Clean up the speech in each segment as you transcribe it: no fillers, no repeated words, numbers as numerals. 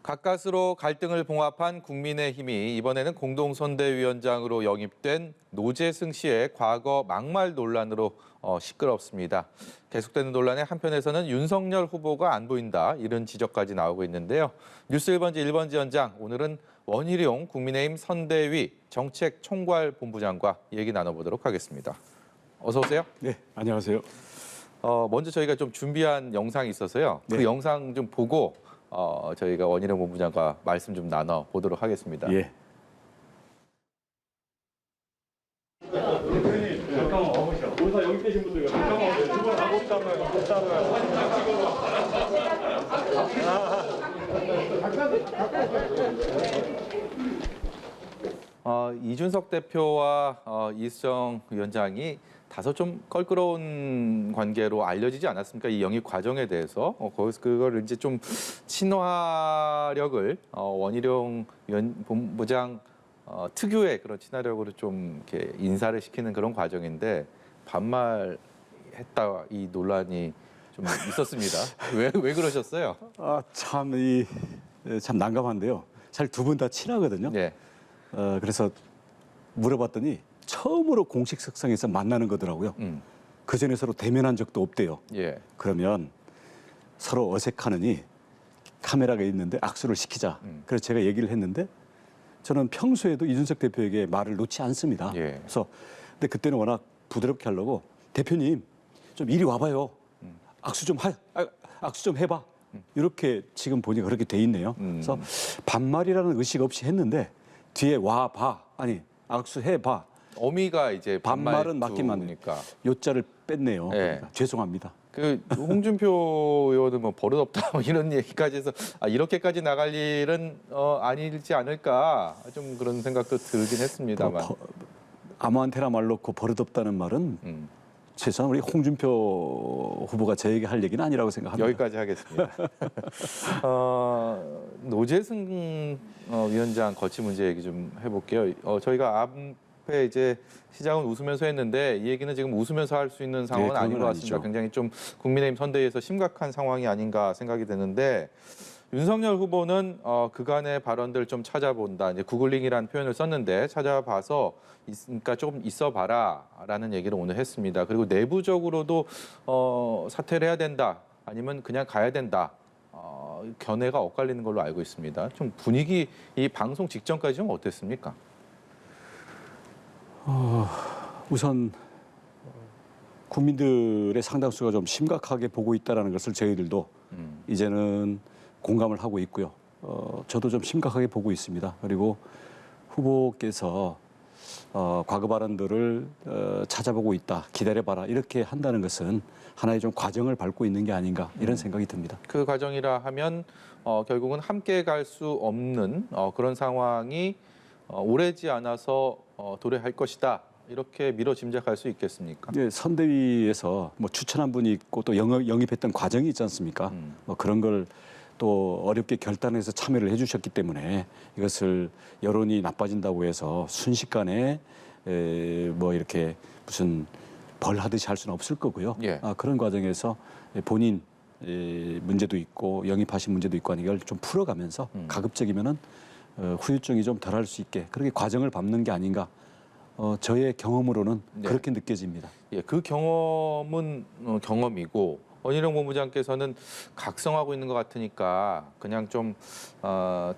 가까스로 갈등을 봉합한 국민의힘이 이번에는 공동선대위원장으로 영입된 노재승 씨의 과거 막말 논란으로 시끄럽습니다. 계속되는 논란에 한편에서는 윤석열 후보가 안 보인다 이런 지적까지 나오고 있는데요. 뉴스 1번지 1번지 연장 오늘은 원희룡 국민의힘 선대위 정책총괄본부장과 얘기 나눠보도록 하겠습니다. 어서 오세요. 네, 안녕하세요. 먼저 저희가 좀 준비한 영상이 있어서요. 네. 그 영상 좀 보고 저희가 원희룡 본부장과 말씀 좀 나눠보도록 하겠습니다. 예. 대표님, 잠깐만 와보시죠. 우리 다 여기 계신 분들 잠깐만 와보세요. 두분 안 없잖아요. 이준석 대표와 이수정 위원장이 다소 좀 껄끄러운 관계로 알려지지 않았습니까? 이 영입 과정에 대해서 거기서 그걸 이제 좀 친화력을 원희룡 본부장 특유의 그런 친화력으로 좀 이렇게 인사를 시키는 그런 과정인데 반말했다 이 논란이 좀 있었습니다. 왜 그러셨어요? 참 난감한데요. 사실 두 분 다 친하거든요. 네. 그래서 물어봤더니 처음으로 공식 석상에서 만나는 거더라고요. 그 전에 서로 대면한 적도 없대요. 예. 그러면 서로 어색하느니 카메라가 있는데 악수를 시키자. 그래서 제가 얘기를 했는데 저는 평소에도 이준석 대표에게 말을 놓지 않습니다. 예. 그래서 근데 그때는 워낙 부드럽게 하려고 대표님 좀 이리 와봐요. 악수 좀 해봐. 이렇게 지금 보니까 그렇게 돼 있네요. 그래서 반말이라는 의식 없이 했는데 뒤에 와봐 아니 악수해봐. 어미가 이제 반말은 맞긴 맞니까 요자를 뺐네요. 예. 그러니까 죄송합니다. 그 홍준표 의원은 뭐 버릇없다 뭐 이런 얘기까지 해서 이렇게까지 나갈 일은 아니지 않을까 좀 그런 생각도 들긴 했습니다만. 아무한테나 말 놓고 버릇없다는 말은 최소한 우리 홍준표 후보가 저에게 할 얘기는 아니라고 생각합니다. 여기까지 하겠습니다. 노재승 위원장 거취 문제 얘기 좀 해볼게요. 저희가 앞에 이제 시작은 웃으면서 했는데 이 얘기는 지금 웃으면서 할 수 있는 상황은 네, 아닌 것 그건 같습니다. 아니죠. 굉장히 좀 국민의힘 선대위에서 심각한 상황이 아닌가 생각이 드는데 윤석열 후보는 그간의 발언들 좀 찾아본다. 이제 구글링이라는 표현을 썼는데 찾아봐서 그러니까 조금 있어봐라라는 얘기를 오늘 했습니다. 그리고 내부적으로도 사퇴를 해야 된다. 아니면 그냥 가야 된다. 견해가 엇갈리는 걸로 알고 있습니다. 좀 분위기 이 방송 직전까지 좀 어땠습니까? 우선 국민들의 상당수가 좀 심각하게 보고 있다는 것을 저희들도 이제는 공감을 하고 있고요. 저도 좀 심각하게 보고 있습니다. 그리고 후보께서 과거 발언들을 찾아보고 있다, 기다려봐라 이렇게 한다는 것은 하나의 좀 과정을 밟고 있는 게 아닌가 이런 생각이 듭니다. 그 과정이라 하면 결국은 함께 갈 수 없는 그런 상황이 오래지 않아서 도래할 것이다. 이렇게 미뤄 짐작할 수 있겠습니까? 네, 선대위에서 뭐 추천한 분이 있고 또 영입했던 과정이 있지 않습니까? 뭐 그런 걸 또 어렵게 결단해서 참여를 해주셨기 때문에 이것을 여론이 나빠진다고 해서 순식간에 뭐 이렇게 무슨 벌하듯이 할 수는 없을 거고요. 예. 그런 과정에서 본인 문제도 있고 영입하신 문제도 있고 하는 걸 좀 풀어가면서 가급적이면은 후유증이 좀 덜할 수 있게 그렇게 과정을 밟는 게 아닌가. 저의 경험으로는 네. 그렇게 느껴집니다. 예, 그 경험은 경험이고 원희룡 본부장께서는 각성하고 있는 것 같으니까 그냥 좀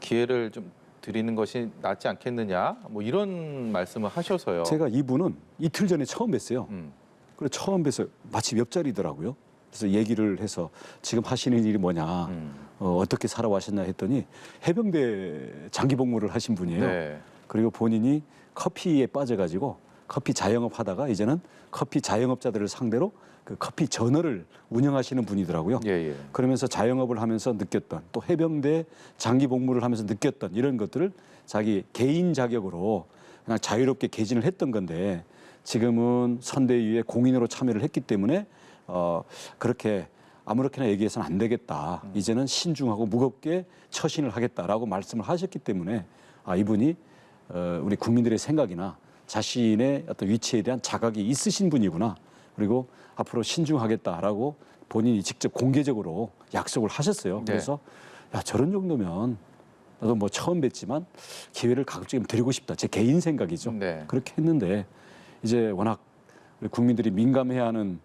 기회를 좀 드리는 것이 낫지 않겠느냐 뭐 이런 말씀을 하셔서요. 제가 이분은 이틀 전에 처음 뵀어요. 음. 그래서 처음 뵈서 마침 옆자리더라고요. 그래서 얘기를 해서 지금 하시는 일이 뭐냐, 어떻게 살아와셨나 했더니 해병대 장기 복무를 하신 분이에요. 네. 그리고 본인이 커피에 빠져가지고 커피 자영업 하다가 이제는 커피 자영업자들을 상대로 그 커피 저널을 운영하시는 분이더라고요. 예, 예. 그러면서 자영업을 하면서 느꼈던 또 해병대 장기 복무를 하면서 느꼈던 이런 것들을 자기 개인 자격으로 그냥 자유롭게 개진을 했던 건데 지금은 선대위에 공인으로 참여를 했기 때문에 그렇게 아무렇게나 얘기해서는 안 되겠다. 이제는 신중하고 무겁게 처신을 하겠다라고 말씀을 하셨기 때문에 이분이 우리 국민들의 생각이나 자신의 어떤 위치에 대한 자각이 있으신 분이구나. 그리고 앞으로 신중하겠다라고 본인이 직접 공개적으로 약속을 하셨어요. 네. 그래서 야, 저런 정도면 나도 뭐 처음 뵀지만 기회를 가급적이면 드리고 싶다. 제 개인 생각이죠. 네. 그렇게 했는데 이제 워낙 우리 국민들이 민감해하는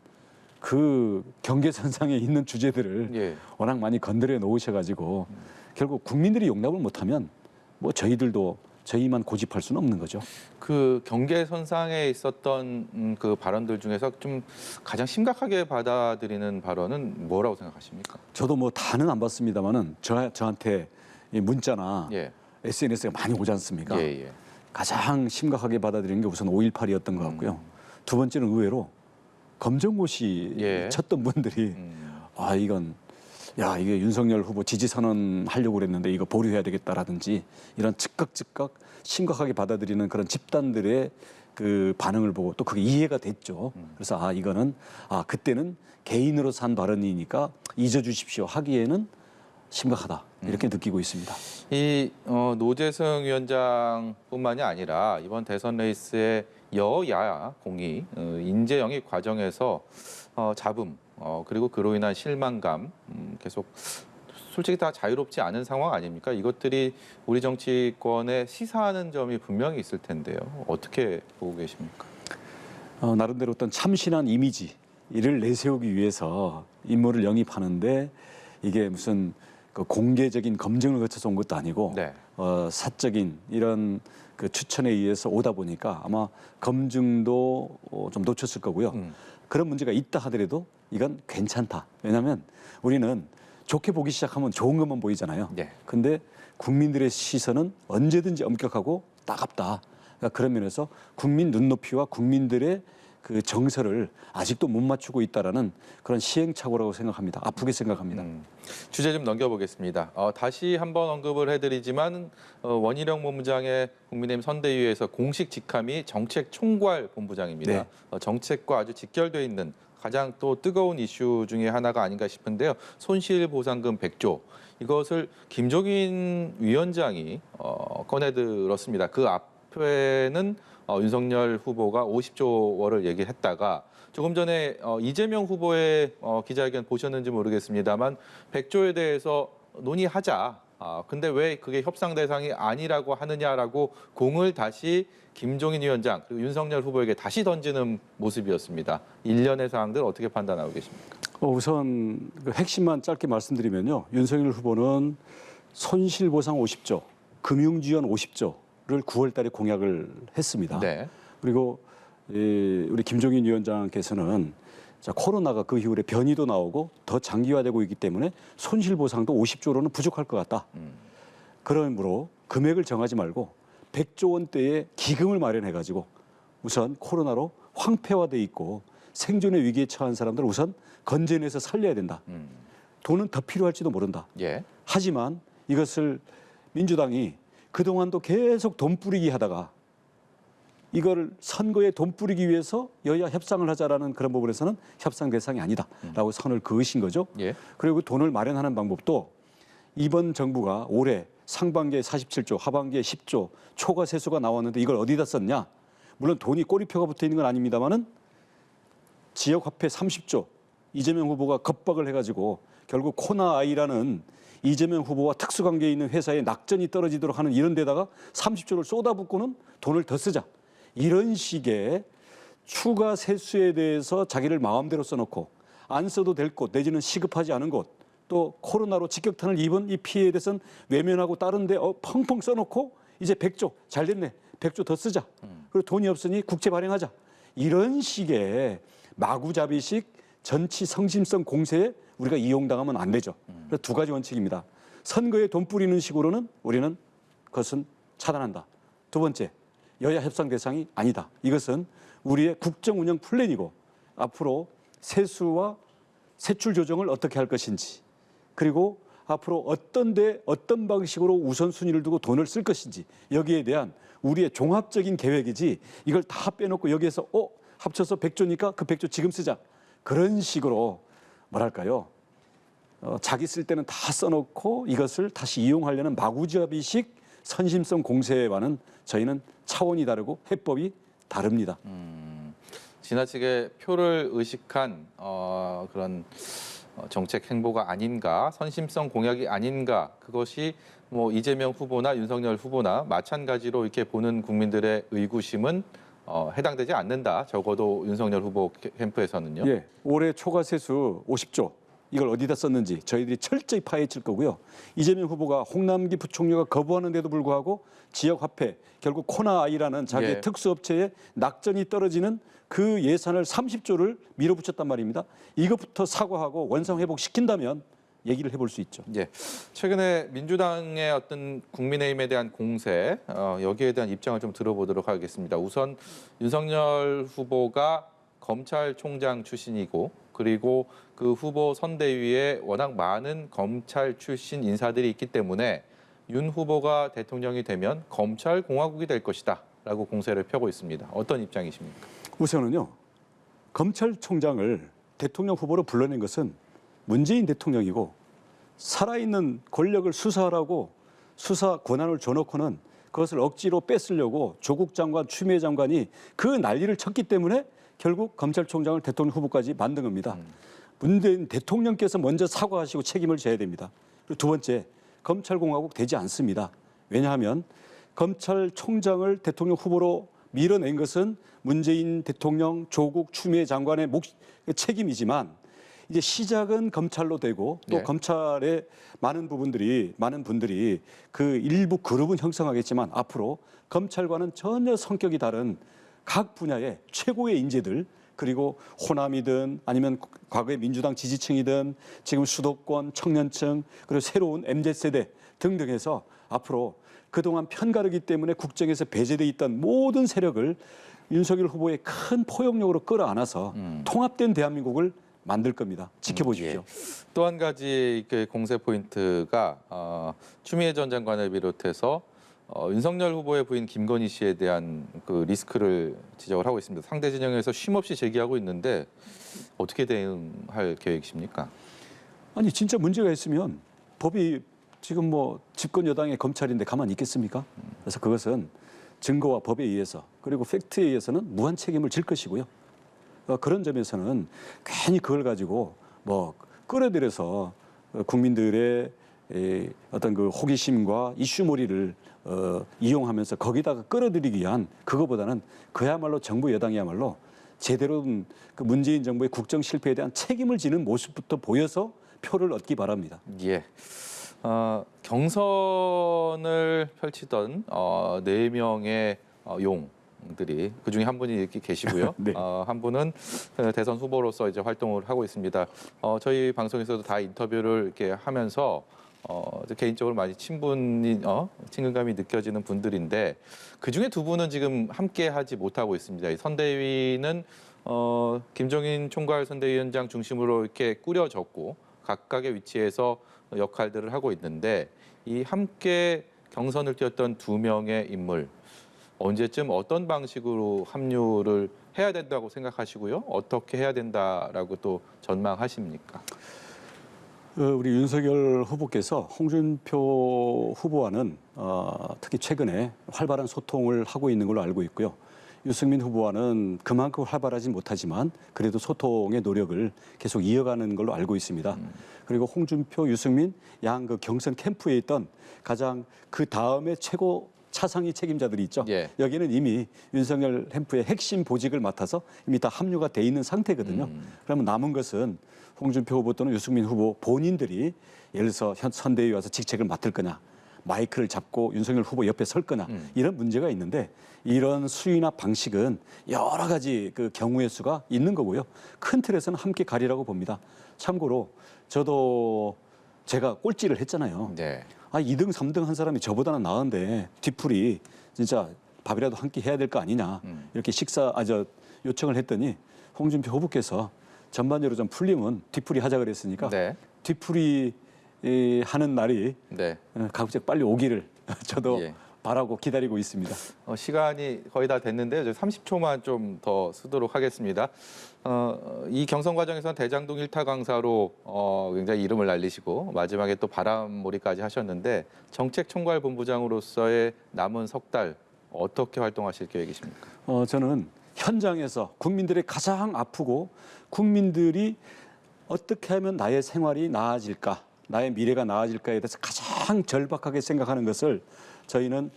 그 경계선상에 있는 주제들을 예. 워낙 많이 건드려 놓으셔가지고 결국 국민들이 용납을 못하면 뭐 저희만 고집할 수는 없는 거죠. 그 경계선상에 있었던 그 발언들 중에서 좀 가장 심각하게 받아들이는 발언은 뭐라고 생각하십니까? 저도 뭐 다는 안 봤습니다만은 저한테 이 문자나 예. SNS가 많이 오지 않습니까? 예, 예. 가장 심각하게 받아들이는 게 우선 5.18이었던 것 같고요. 두 번째는 의외로 검정고시 예. 쳤던 분들이 아 이건 이게 윤석열 후보 지지 선언 하려고 그랬는데 이거 보류해야 되겠다라든지 이런 즉각 심각하게 받아들이는 그런 집단들의 그 반응을 보고 또 그게 이해가 됐죠. 그래서 이거는 그때는 개인으로서 한 발언이니까 잊어주십시오 하기에는 심각하다 이렇게 느끼고 있습니다. 이 노재승 위원장뿐만이 아니라 이번 대선 레이스의 여야 공이 인재 영입 과정에서 잡음 그리고 그로 인한 실망감 계속 솔직히 다 자유롭지 않은 상황 아닙니까? 이것들이 우리 정치권에 시사하는 점이 분명히 있을 텐데요. 어떻게 보고 계십니까? 나름대로 어떤 참신한 이미지를 내세우기 위해서 인물을 영입하는데 이게 무슨 그 공개적인 검증을 거쳐서 온 것도 아니고 네. 사적인 이런 그 추천에 의해서 오다 보니까 아마 검증도 좀 놓쳤을 거고요. 그런 문제가 있다 하더라도 이건 괜찮다. 왜냐하면 우리는 좋게 보기 시작하면 좋은 것만 보이잖아요. 네. 근데 국민들의 시선은 언제든지 엄격하고 따갑다. 그러니까 그런 면에서 국민 눈높이와 국민들의 그 정서를 아직도 못 맞추고 있다라는 그런 시행착오라고 생각합니다. 아프게 생각합니다. 주제 좀 넘겨보겠습니다. 다시 한번 언급을 해드리지만 원희룡 본부장의 국민의힘 선대위에서 공식 직함이 정책총괄본부장입니다. 네. 정책과 아주 직결돼 있는 가장 또 뜨거운 이슈 중에 하나가 아닌가 싶은데요. 손실보상금 100조 이것을 김종인 위원장이 꺼내들었습니다. 그 앞에는 윤석열 후보가 50조 원을 얘기했다가 조금 전에 이재명 후보의 기자회견 보셨는지 모르겠습니다만 100조에 대해서 논의하자. 근데 왜 그게 협상 대상이 아니라고 하느냐라고 공을 다시 김종인 위원장 그리고 윤석열 후보에게 다시 던지는 모습이었습니다. 일련의 사항들 어떻게 판단하고 계십니까? 우선 그 핵심만 짧게 말씀드리면요. 윤석열 후보는 손실보상 50조, 금융지원 50조를 9월 달에 공약을 했습니다. 네. 그리고 우리 김종인 위원장께서는 코로나가 그 이후에 변이도 나오고 더 장기화되고 있기 때문에 손실보상도 50조로는 부족할 것 같다. 그러므로 금액을 정하지 말고 100조 원대의 기금을 마련해가지고 우선 코로나로 황폐화돼 있고 생존의 위기에 처한 사람들을 우선 건져내서 살려야 된다. 돈은 더 필요할지도 모른다. 예. 하지만 이것을 민주당이 그동안도 계속 돈 뿌리기 하다가 이걸 선거에 돈 뿌리기 위해서 여야 협상을 하자라는 그런 부분에서는 협상 대상이 아니다라고 선을 그으신 거죠. 예. 그리고 돈을 마련하는 방법도 이번 정부가 올해 상반기에 47조, 하반기에 10조 초과 세수가 나왔는데 이걸 어디다 썼냐? 물론 돈이 꼬리표가 붙어 있는 건 아닙니다만은 지역 화폐 30조 이재명 후보가 겁박을 해가지고 결국 코나아이라는 이재명 후보와 특수관계에 있는 회사에 낙전이 떨어지도록 하는 이런 데다가 30조를 쏟아붓고는 돈을 더 쓰자. 이런 식의 추가 세수에 대해서 자기를 마음대로 써놓고 안 써도 될 곳 내지는 시급하지 않은 곳 또 코로나로 직격탄을 입은 이 피해에 대해서는 외면하고 다른 데 펑펑 써놓고 이제 100조 잘 됐네 100조 더 쓰자 그리고 돈이 없으니 국채 발행하자 이런 식의 마구잡이식 정치 성심성 공세에 우리가 이용당하면 안 되죠. 그래서 두 가지 원칙입니다. 선거에 돈 뿌리는 식으로는 우리는 그것은 차단한다. 두 번째 여야 협상 대상이 아니다. 이것은 우리의 국정 운영 플랜이고 앞으로 세수와 세출 조정을 어떻게 할 것인지 그리고 앞으로 어떤 방식으로 우선순위를 두고 돈을 쓸 것인지 여기에 대한 우리의 종합적인 계획이지 이걸 다 빼놓고 여기에서 합쳐서 100조니까 그 100조 지금 쓰자. 그런 식으로 뭐랄까요. 자기 쓸 때는 다 써놓고 이것을 다시 이용하려는 마구잡이식 선심성 공세와는 저희는 차원이 다르고 해법이 다릅니다. 지나치게 표를 의식한 그런 정책 행보가 아닌가, 선심성 공약이 아닌가, 그것이 뭐 이재명 후보나 윤석열 후보나 마찬가지로 이렇게 보는 국민들의 의구심은 해당되지 않는다. 적어도 윤석열 후보 캠프에서는요. 예, 올해 초과 세수 50조 이걸 어디다 썼는지 저희들이 철저히 파헤칠 거고요. 이재명 후보가 홍남기 부총리가 거부하는데도 불구하고 지역 화폐 결국 코나아이라는 자기의 예. 특수업체에 낙전이 떨어지는 그 예산을 30조를 밀어붙였단 말입니다. 이것부터 사과하고 원상 회복시킨다면 얘기를 해볼 수 있죠. 예. 최근에 민주당의 어떤 국민의힘에 대한 공세 여기에 대한 입장을 좀 들어보도록 하겠습니다. 우선 윤석열 후보가 검찰총장 출신이고 그리고 그 후보 선대위에 워낙 많은 검찰 출신 인사들이 있기 때문에 윤 후보가 대통령이 되면 검찰 공화국이 될 것이다라고 공세를 펴고 있습니다. 어떤 입장이십니까? 우선은요. 검찰총장을 대통령 후보로 불러낸 것은 문재인 대통령이고 살아있는 권력을 수사하라고 수사 권한을 줘놓고는 그것을 억지로 뺏으려고 조국 장관, 추미애 장관이 그 난리를 쳤기 때문에 결국 검찰총장을 대통령 후보까지 만든 겁니다. 문재인 대통령께서 먼저 사과하시고 책임을 져야 됩니다. 그리고 두 번째, 검찰공화국 되지 않습니다. 왜냐하면 검찰총장을 대통령 후보로 밀어낸 것은 문재인 대통령, 조국, 추미애 장관의 책임이지만 이제 시작은 검찰로 되고 또 네. 검찰의 많은 분들이 그 일부 그룹은 형성하겠지만 앞으로 검찰과는 전혀 성격이 다른 각 분야의 최고의 인재들 그리고 호남이든 아니면 과거의 민주당 지지층이든 지금 수도권, 청년층 그리고 새로운 MZ세대 등등 해서 앞으로 그동안 편가르기 때문에 국정에서 배제돼 있던 모든 세력을 윤석열 후보의 큰 포용력으로 끌어안아서 통합된 대한민국을 만들 겁니다. 지켜보십시오. 또 한 가지 그 공세 포인트가 추미애 전 장관을 비롯해서 윤석열 후보의 부인 김건희 씨에 대한 그 리스크를 지적을 하고 있습니다. 상대 진영에서 쉼없이 제기하고 있는데 어떻게 대응할 계획이십니까? 아니 진짜 문제가 있으면 법이 지금 뭐 집권 여당의 검찰인데 가만히 있겠습니까? 그래서 그것은 증거와 법에 의해서 그리고 팩트에 의해서는 무한 책임을 질 것이고요. 그런 점에서는 괜히 그걸 가지고 뭐 끌어들여서 국민들의 어떤 그 호기심과 이슈몰이를 이용하면서 거기다가 끌어들이기 위한 그거보다는 그야말로 정부 여당이야말로 제대로 그 문재인 정부의 국정 실패에 대한 책임을 지는 모습부터 보여서 표를 얻기 바랍니다. 예. 경선을 펼치던 4명의 용들이 그중에 한 분이 이렇게 계시고요. 네. 한 분은 대선 후보로서 이제 활동을 하고 있습니다. 저희 방송에서도 다 인터뷰를 이렇게 하면서 개인적으로 많이 친근감이 느껴지는 분들인데 그 중에 두 분은 지금 함께 하지 못하고 있습니다. 이 선대위는 김종인 총괄 선대위원장 중심으로 이렇게 꾸려졌고 각각의 위치에서 역할들을 하고 있는데 이 함께 경선을 뛰었던 2명의 인물 언제쯤 어떤 방식으로 합류를 해야 된다고 생각하시고요? 어떻게 해야 된다라고 또 전망하십니까? 우리 윤석열 후보께서 홍준표 후보와는 특히 최근에 활발한 소통을 하고 있는 걸로 알고 있고요. 유승민 후보와는 그만큼 활발하지 못하지만 그래도 소통의 노력을 계속 이어가는 걸로 알고 있습니다. 그리고 홍준표, 유승민 양 그 경선 캠프에 있던 가장 그 다음에 최고 차상위 책임자들이 있죠. 예. 여기는 이미 윤석열 캠프의 핵심 보직을 맡아서 이미 다 합류가 돼 있는 상태거든요. 그러면 남은 것은 홍준표 후보 또는 유승민 후보 본인들이 예를 들어서 현 선대위에 와서 직책을 맡을 거냐, 마이크를 잡고 윤석열 후보 옆에 설 거냐 이런 문제가 있는데 이런 수위나 방식은 여러 가지 그 경우의 수가 있는 거고요. 큰 틀에서는 함께 가리라고 봅니다. 참고로 저도 제가 꼴찌를 했잖아요. 네. 2등, 3등 한 사람이 저보다는 나은데 뒤풀이 진짜 밥이라도 한 끼 해야 될 거 아니냐 이렇게 요청을 했더니 홍준표 후보께서 전반적으로 좀 풀리면 뒤풀이 하자 그랬으니까 네. 뒤풀이 하는 날이 네. 가급적 빨리 오기를 저도 예. 바라고 기다리고 있습니다. 시간이 거의 다 됐는데요. 30초만 좀 더 쓰도록 하겠습니다. 이 경선 과정에서는 대장동 1타 강사로 굉장히 이름을 날리시고 마지막에 또 바람몰이까지 하셨는데 정책총괄본부장으로서의 남은 석 달 어떻게 활동하실 계획이십니까? 저는 현장에서 국민들이 가장 아프고 국민들이 어떻게 하면 나의 생활이 나아질까 나의 미래가 나아질까에 대해서 가장 절박하게 생각하는 것을 저희는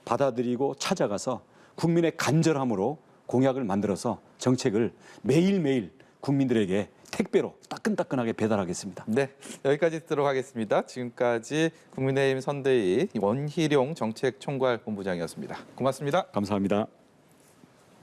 받아들이고 찾아가서 국민의 간절함으로 공약을 만들어서 정책을 매일매일 국민들에게 택배로 따끈따끈하게 배달하겠습니다. 네, 여기까지 듣도록 하겠습니다. 지금까지 국민의힘 선대위 원희룡 정책총괄본부장이었습니다. 고맙습니다. 감사합니다.